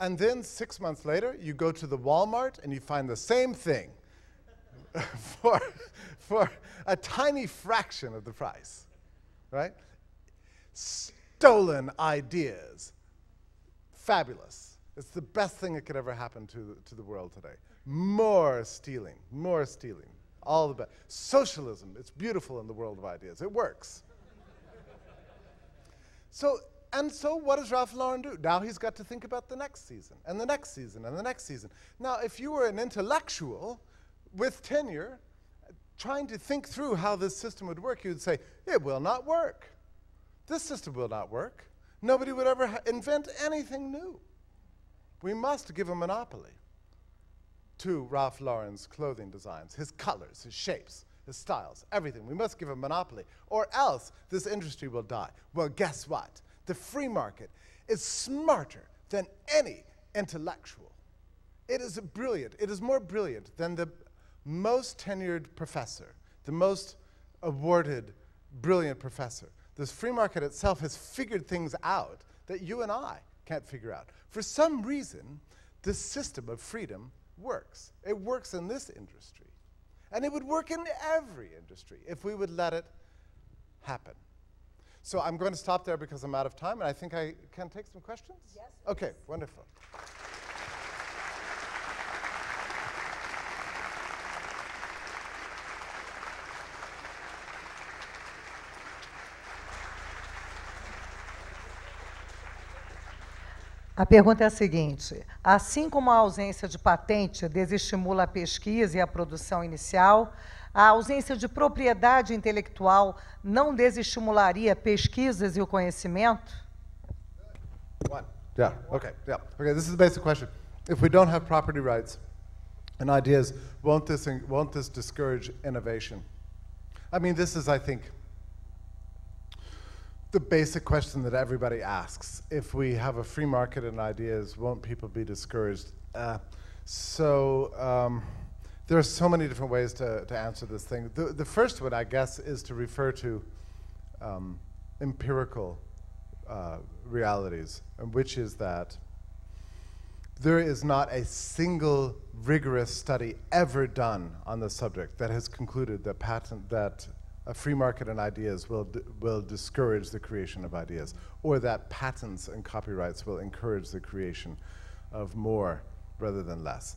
And then 6 months later, you go to the Walmart and you find the same thing for a tiny fraction of the price, right? Stolen ideas. Fabulous. It's the best thing that could ever happen to the world today. More stealing, more stealing. All the best. Socialism, it's beautiful in the world of ideas. It works. So what does Ralph Lauren do? Now he's got to think about the next season, and the next season, and the next season. Now, if you were an intellectual with tenure, trying to think through how this system would work, you would say, it will not work. This system will not work. Nobody would ever invent anything new. We must give a monopoly to Ralph Lauren's clothing designs, his colors, his shapes, his styles, everything. We must give a monopoly, or else this industry will die. Well, guess what? The free market is smarter than any intellectual. It is brilliant. It is more brilliant than the most tenured professor, the most awarded brilliant professor. This free market itself has figured things out that you and I can't figure out. For some reason, this system of freedom works. It works in this industry. And it would work in every industry if we would let it happen. So I'm going to stop there because I'm out of time, and I think I can take some questions? Yes. Okay, wonderful. A pergunta é a seguinte: assim como a ausência de patente desestimula a pesquisa e a produção inicial, a ausência de propriedade intelectual não desestimularia pesquisas e o conhecimento? One. Yeah, okay, yeah. Okay, this is the basic question. If we don't have property rights and ideas, won't this discourage innovation? I mean, this is, I think, the basic question that everybody asks. If we have a free market and ideas, won't people be discouraged? There are so many different ways to answer this thing. The first one, I guess, is to refer to empirical realities, which is that there is not a single rigorous study ever done on the subject that has concluded that a free market and ideas will discourage the creation of ideas, or that patents and copyrights will encourage the creation of more rather than less.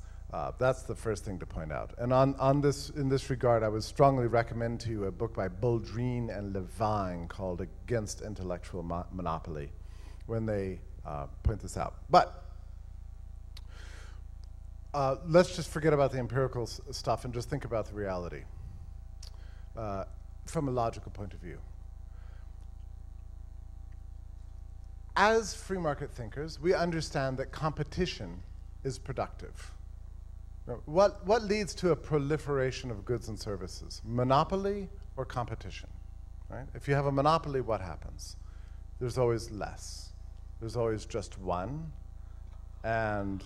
That's the first thing to point out. And in this regard, I would strongly recommend to you a book by Boldrine and Levine called Against Intellectual Monopoly, when they point this out. But let's just forget about the empirical stuff and just think about the reality from a logical point of view. As free market thinkers, we understand that competition is productive. What leads to a proliferation of goods and services? Monopoly or competition? Right? If you have a monopoly, what happens? There's always less. There's always just one, and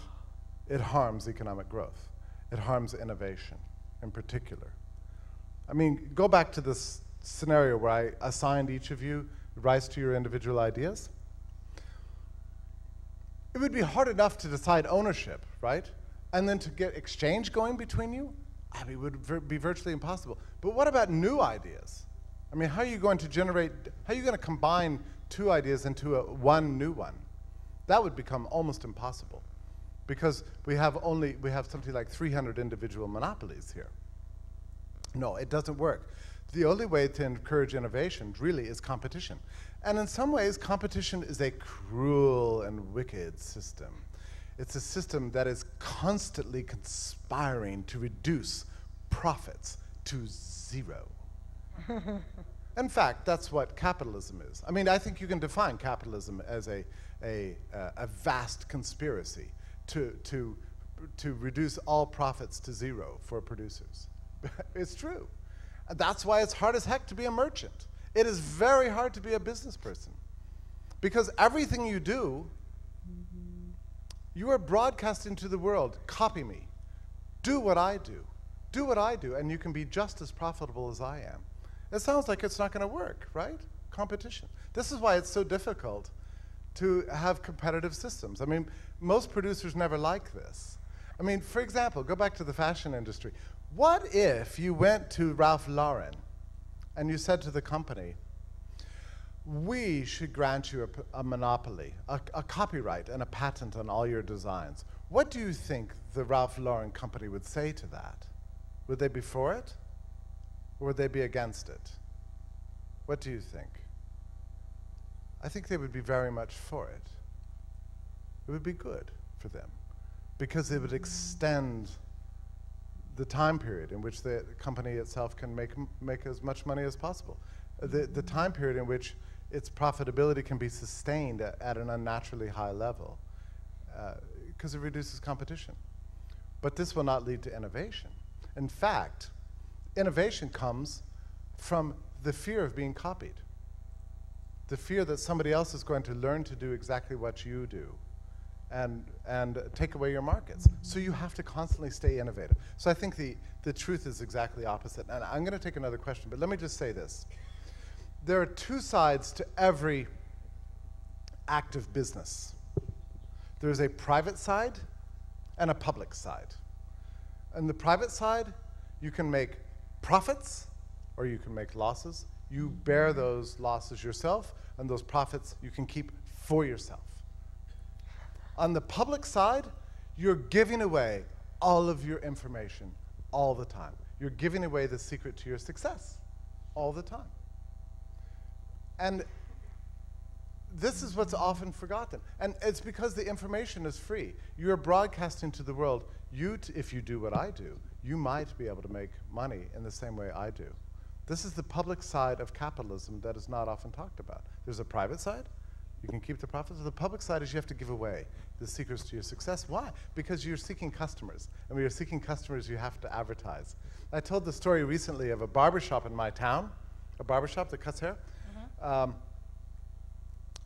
it harms economic growth. It harms innovation in particular. I mean, go back to this scenario where I assigned each of you rights to your individual ideas. It would be hard enough to decide ownership, right? And then to get exchange going between you? I mean, it would be virtually impossible. But what about new ideas? I mean, how are you going to combine two ideas into one new one? That would become almost impossible, because we have something like 300 individual monopolies here. No, it doesn't work. The only way to encourage innovation really is competition. And in some ways, competition is a cruel and wicked system. It's a system that is constantly conspiring to reduce profits to zero. In fact, that's what capitalism is. I mean, I think you can define capitalism as a vast conspiracy to reduce all profits to zero for producers. It's true. And that's why it's hard as heck to be a merchant. It is very hard to be a business person, because everything you do, you are broadcasting to the world, copy me, do what I do, and you can be just as profitable as I am. It sounds like it's not going to work, right? Competition. This is why it's so difficult to have competitive systems. I mean, most producers never like this. I mean, for example, go back to the fashion industry. What if you went to Ralph Lauren and you said to the company, we should grant you a monopoly, a copyright and a patent on all your designs. What do you think the Ralph Lauren company would say to that? Would they be for it? Or would they be against it? What do you think? I think they would be very much for it. It would be good for them because it would extend the time period in which the company itself can make as much money as possible. The time period in which its profitability can be sustained at an unnaturally high level because it reduces competition. But this will not lead to innovation. In fact, innovation comes from the fear of being copied. The fear that somebody else is going to learn to do exactly what you do and take away your markets. So you have to constantly stay innovative. So I think the truth is exactly opposite. And I'm going to take another question, but let me just say this. There are two sides to every active business. There's a private side and a public side. On the private side, you can make profits or you can make losses. You bear those losses yourself, and those profits you can keep for yourself. On the public side, you're giving away all of your information all the time. You're giving away the secret to your success all the time. And this is what's often forgotten. And it's because the information is free. You're broadcasting to the world, if you do what I do, you might be able to make money in the same way I do. This is the public side of capitalism that is not often talked about. There's a private side. You can keep the profits. The public side is you have to give away the secrets to your success. Why? Because you're seeking customers. And when you're seeking customers, you have to advertise. I told the story recently of a barbershop in my town, a barbershop that cuts hair. And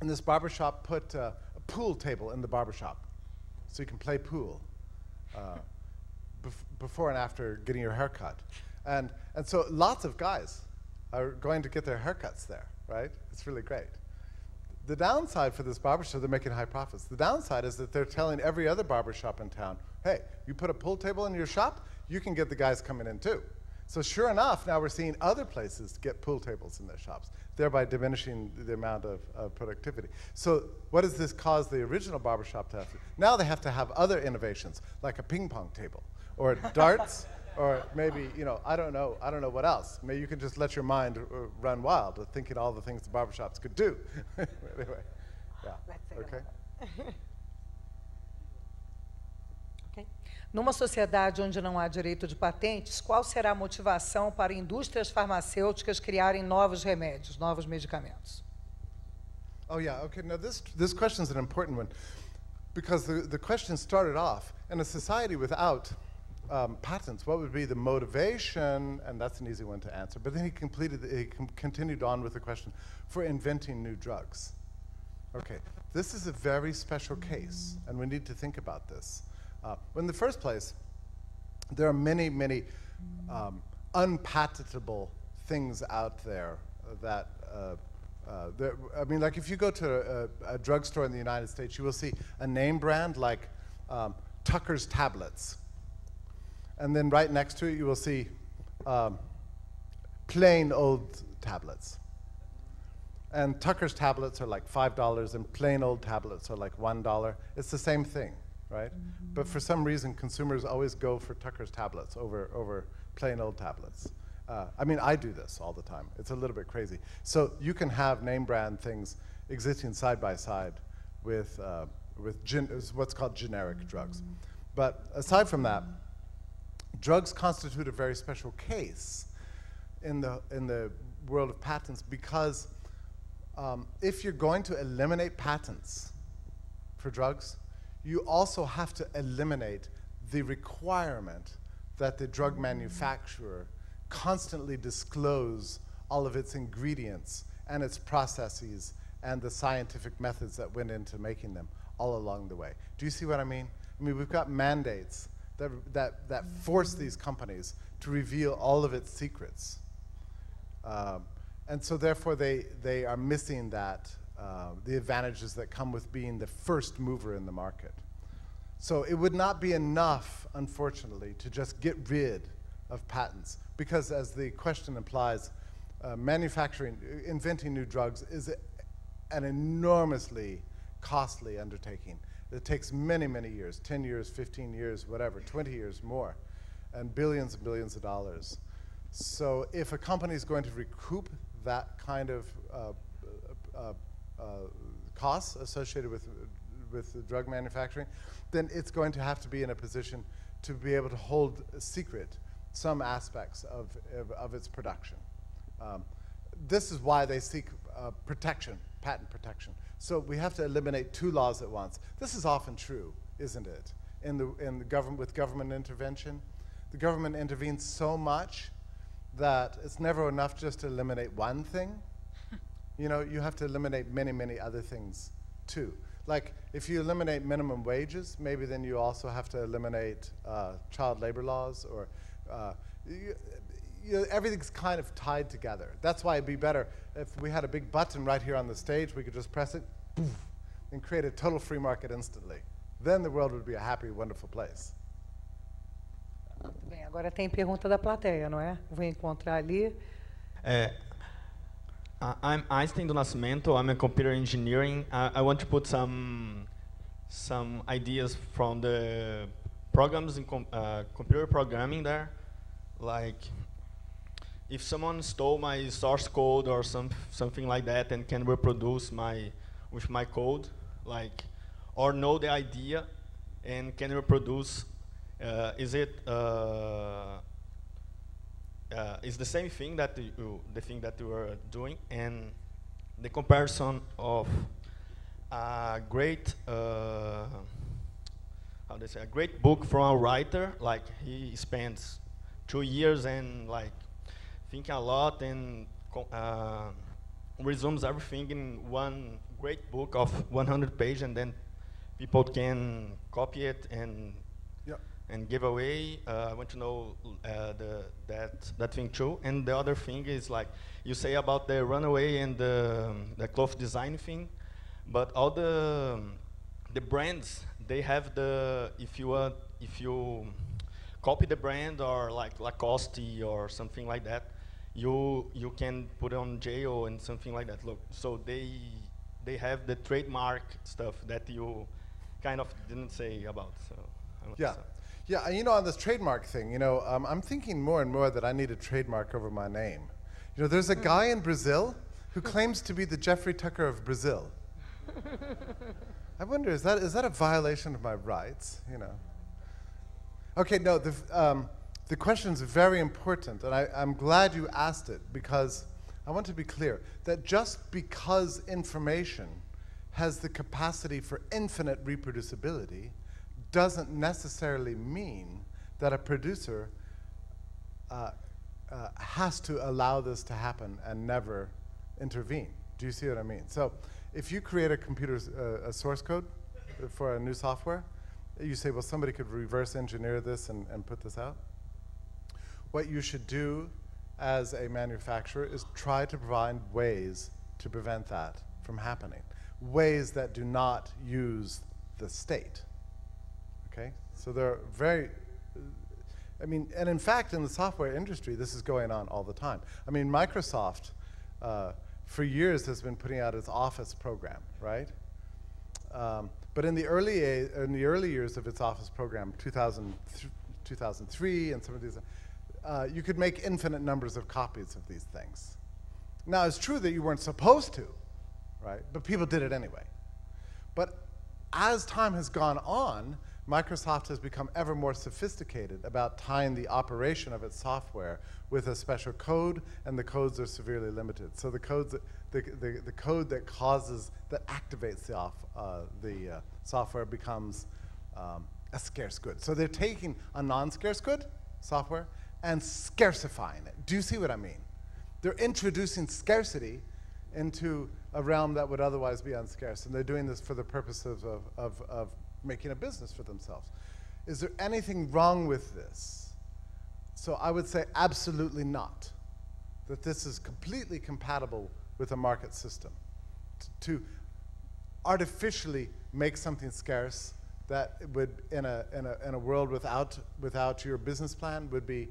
this barbershop put a pool table in the barbershop so you can play pool before and after getting your hair cut. And so lots of guys are going to get their haircuts there, right? It's really great. The downside for this barbershop, they're making high profits. The downside is that they're telling every other barbershop in town, hey, you put a pool table in your shop, you can get the guys coming in too. So sure enough, now we're seeing other places get pool tables in their shops, thereby diminishing the amount of productivity. So what does this cause the original barbershop to have to do? Now they have to have other innovations, like a ping pong table, or darts, or maybe, I don't know what else. Maybe you can just let your mind run wild, thinking all the things the barbershops could do. Anyway, yeah, okay. Okay. Numa sociedade onde não há direito de patentes, qual será a motivação para indústrias farmacêuticas criarem novos remédios, novos medicamentos? Oh yeah, okay, now this question is an important one, because the question started off, in a society without patents, what would be the motivation, and that's an easy one to answer, but then he continued on with the question, for inventing new drugs. Okay, this is a very special case, and we need to think about this. In the first place, there are many, many unpatentable things out there that, I mean, like if you go to a drugstore in the United States, you will see a name brand like Tucker's Tablets. And then right next to it, you will see plain old tablets. And Tucker's tablets are like $5, and plain old tablets are like $1. It's the same thing, right? Mm-hmm. But for some reason, consumers always go for Tucker's tablets over plain old tablets. I mean, I do this all the time. It's a little bit crazy. So you can have name brand things existing side by side with what's called generic drugs. But aside from that, drugs constitute a very special case in the world of patents, because if you're going to eliminate patents for drugs, you also have to eliminate the requirement that the drug manufacturer constantly disclose all of its ingredients and its processes and the scientific methods that went into making them all along the way. Do you see what I mean? I mean, we've got mandates that force these companies to reveal all of its secrets. And so therefore they are missing that the advantages that come with being the first mover in the market. So it would not be enough, unfortunately, to just get rid of patents, because as the question implies, inventing new drugs is an enormously costly undertaking. It takes many, many years, 10 years, 15 years, whatever, 20 years more, and billions of dollars. So if a company is going to recoup that kind of costs associated with drug manufacturing, then it's going to have to be in a position to be able to hold secret some aspects of its production. This is why they seek protection, patent protection. So we have to eliminate two laws at once. This is often true, isn't it? In the government, with government intervention, the government intervenes so much that it's never enough just to eliminate one thing. You know, you have to eliminate many, many other things too. Like if you eliminate minimum wages, maybe then you also have to eliminate child labor laws, or everything's kind of tied together. That's why it'd be better if we had a big button right here on the stage, we could just press it, poof, and create a total free market instantly. Then the world would be a happy, wonderful place. Muito bem, agora tem pergunta da plateia, não é? Vou encontrar ali. I'm Einstein do Nascimento. I'm a computer engineering. I want to put some ideas from the programs in computer programming there. Like, if someone stole my source code or something like that and can reproduce with my code, like, or know the idea and can reproduce, is it is the same thing that the thing that you are doing, and the comparison of a great how do I say, a great book from a writer, like he spends 2 years and like thinking a lot and resumes everything in one great book of 100 pages, and then people can copy it and and give away. I want to know that thing too. And the other thing is, like you say about the runaway and the cloth design thing, but all the brands, they have the, if you copy the brand, or like Lacoste or something like that, you can put it on jail and something like that. Look, so they have the trademark stuff that you kind of didn't say about. So yeah. Yeah, you know, on this trademark thing, you know, I'm thinking more and more that I need a trademark over my name. You know, there's a guy in Brazil who claims to be the Jeffrey Tucker of Brazil. I wonder, is that a violation of my rights? You know. Okay, no, the question's very important, and I'm glad you asked it, because I want to be clear that just because information has the capacity for infinite reproducibility doesn't necessarily mean that a producer has to allow this to happen and never intervene. Do you see what I mean? So if you create a source code for a new software, you say, well, somebody could reverse engineer this and put this out. What you should do as a manufacturer is try to provide ways to prevent that from happening, ways that do not use the state. Okay, so they're very, I mean, and in fact, in the software industry, this is going on all the time. I mean, Microsoft, for years, has been putting out its Office program, right? But in the early years of its Office program, 2003, and some of these, you could make infinite numbers of copies of these things. Now, it's true that you weren't supposed to, right? But people did it anyway. But as time has gone on, Microsoft has become ever more sophisticated about tying the operation of its software with a special code, and the codes are severely limited. So the codes, the code that activates the software becomes a scarce good. So they're taking a non-scarce good software and scarcifying it. Do you see what I mean? They're introducing scarcity into a realm that would otherwise be unscarce, and they're doing this for the purpose of making a business for themselves. Is there anything wrong with this? So I would say absolutely not. That this is completely compatible with a market system. to artificially make something scarce that would, in a world without your business plan, would be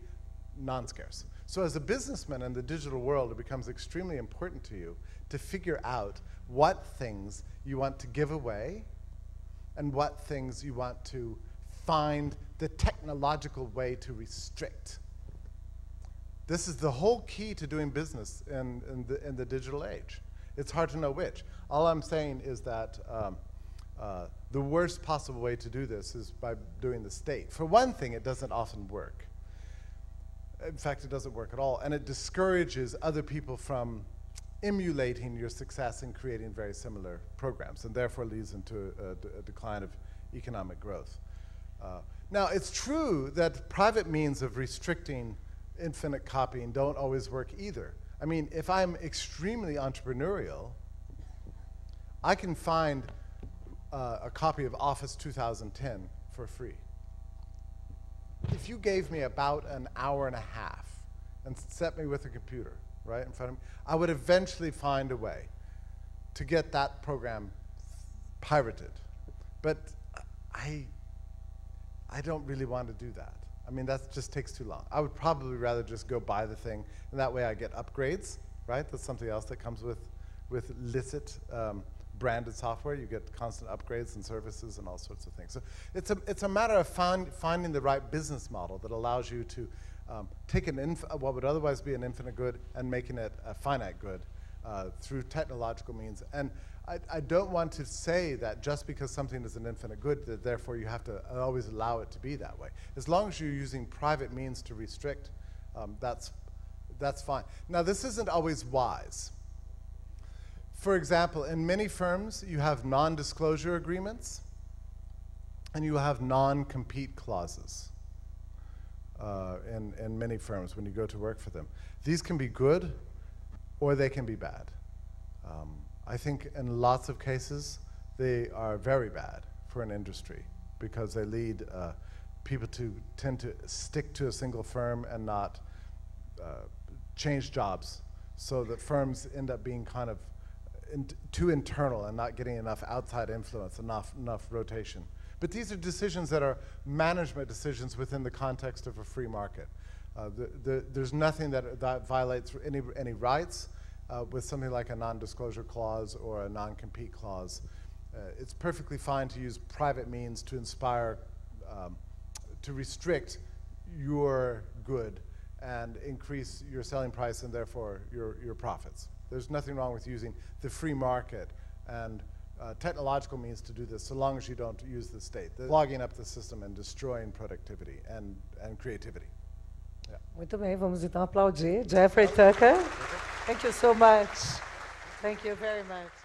non-scarce. So as a businessman in the digital world, it becomes extremely important to you to figure out what things you want to give away and what things you want to find the technological way to restrict. This is the whole key to doing business in the digital age. It's hard to know which. All I'm saying is that the worst possible way to do this is by doing the state. For one thing, it doesn't often work. In fact, it doesn't work at all, and it discourages other people from emulating your success in creating very similar programs, and therefore leads into a decline of economic growth. Now, it's true that private means of restricting infinite copying don't always work either. I mean, if I'm extremely entrepreneurial, I can find a copy of Office 2010 for free. If you gave me about an hour and a half and set me with a computer right in front of me, I would eventually find a way to get that program pirated. But I don't really want to do that. I mean, that just takes too long. I would probably rather just go buy the thing, and that way I get upgrades, right? That's something else that comes with licit branded software. You get constant upgrades and services and all sorts of things. So it's a matter of finding the right business model that allows you to take what would otherwise be an infinite good and making it a finite good through technological means. And I don't want to say that just because something is an infinite good, that therefore you have to always allow it to be that way. As long as you're using private means to restrict, that's fine. Now, this isn't always wise. For example, in many firms, you have non-disclosure agreements, and you have non-compete clauses in many firms when you go to work for them. These can be good, or they can be bad. I think in lots of cases, they are very bad for an industry because they lead people to tend to stick to a single firm and not change jobs, so that firms end up being kind of too internal and not getting enough outside influence, enough rotation. But these are decisions that are management decisions within the context of a free market. There's nothing that violates any rights with something like a non-disclosure clause or a non-compete clause. It's perfectly fine to use private means to inspire, to restrict your good and increase your selling price and therefore your profits. There's nothing wrong with using the free market and technological means to do this, so long as you don't use the state. Clogging up the system and destroying productivity and creativity. Yeah. Muito bem, vamos então aplaudir Jeffrey Tucker. Thank you so much. Thank you very much.